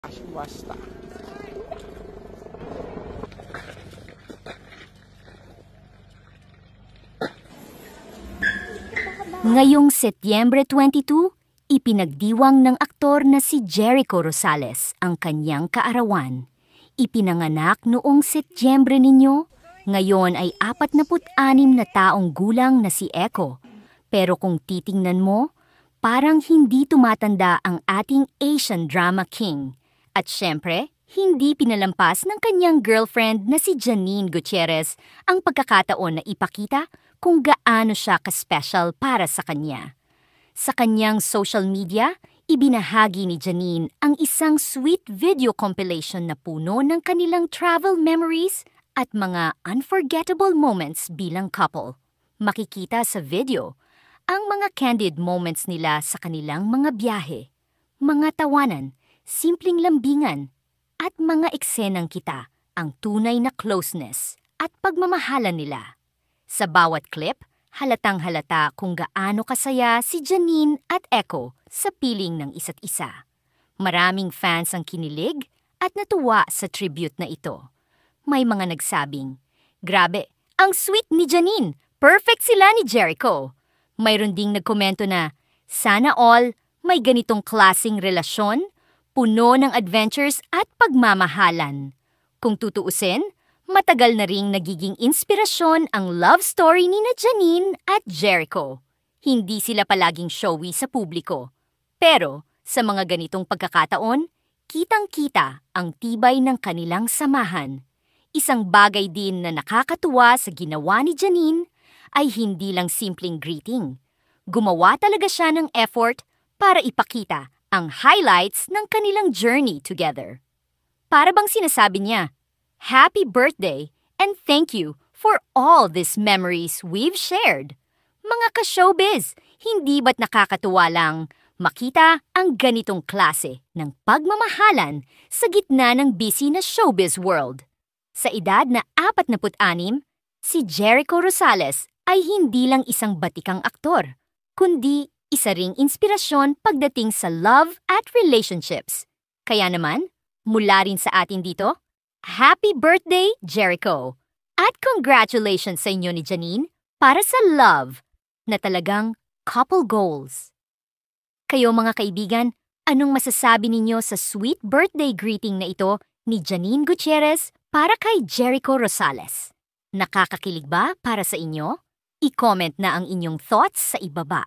Basta. Ngayong Setyembre 22, ipinagdiwang ng aktor na si Jericho Rosales ang kanyang kaarawan. Ipinanganak noong Setyembre ninyo, ngayon ay 46 na taong gulang na si Echo. Pero kung titingnan mo, parang hindi tumatanda ang ating Asian drama king. At syempre, hindi pinalampas ng kanyang girlfriend na si Janine Gutierrez ang pagkakataon na ipakita kung gaano siya ka-special para sa kanya. Sa kanyang social media, ibinahagi ni Janine ang isang sweet video compilation na puno ng kanilang travel memories at mga unforgettable moments bilang couple. Makikita sa video ang mga candid moments nila sa kanilang mga biyahe, mga tawanan, simpleng lambingan, at mga eksenang kita ang tunay na closeness at pagmamahalan nila. Sa bawat clip, halatang-halata kung gaano kasaya si Janine at Echo sa piling ng isa't isa. Maraming fans ang kinilig at natuwa sa tribute na ito. May mga nagsabing, "Grabe, ang sweet ni Janine! Perfect sila ni Jericho!" Mayroon ding nagkomento na, "Sana all may ganitong klaseng relasyon, puno ng adventures at pagmamahalan." Kung tutuusin, matagal na ring nagiging inspirasyon ang love story ni na Janine at Jericho. Hindi sila palaging showy sa publiko. Pero sa mga ganitong pagkakataon, kitang-kita ang tibay ng kanilang samahan. Isang bagay din na nakakatuwa sa ginawa ni Janine ay hindi lang simpleng greeting. Gumawa talaga siya ng effort para ipakita ang highlights ng kanilang journey together. Para bang sinasabi niya, "Happy birthday and thank you for all these memories we've shared." Mga ka-showbiz, hindi ba't nakakatuwa lang makita ang ganitong klase ng pagmamahalan sa gitna ng busy na showbiz world? Sa edad na 46, si Jericho Rosales ay hindi lang isang batikang aktor, kundi isa ring inspirasyon pagdating sa love at relationships. Kaya naman, mula rin sa atin dito, happy birthday, Jericho! At congratulations sa inyo ni Janine para sa love na talagang couple goals. Kayo mga kaibigan, anong masasabi ninyo sa sweet birthday greeting na ito ni Janine Gutierrez para kay Jericho Rosales? Nakakakilig ba para sa inyo? I-comment na ang inyong thoughts sa ibaba.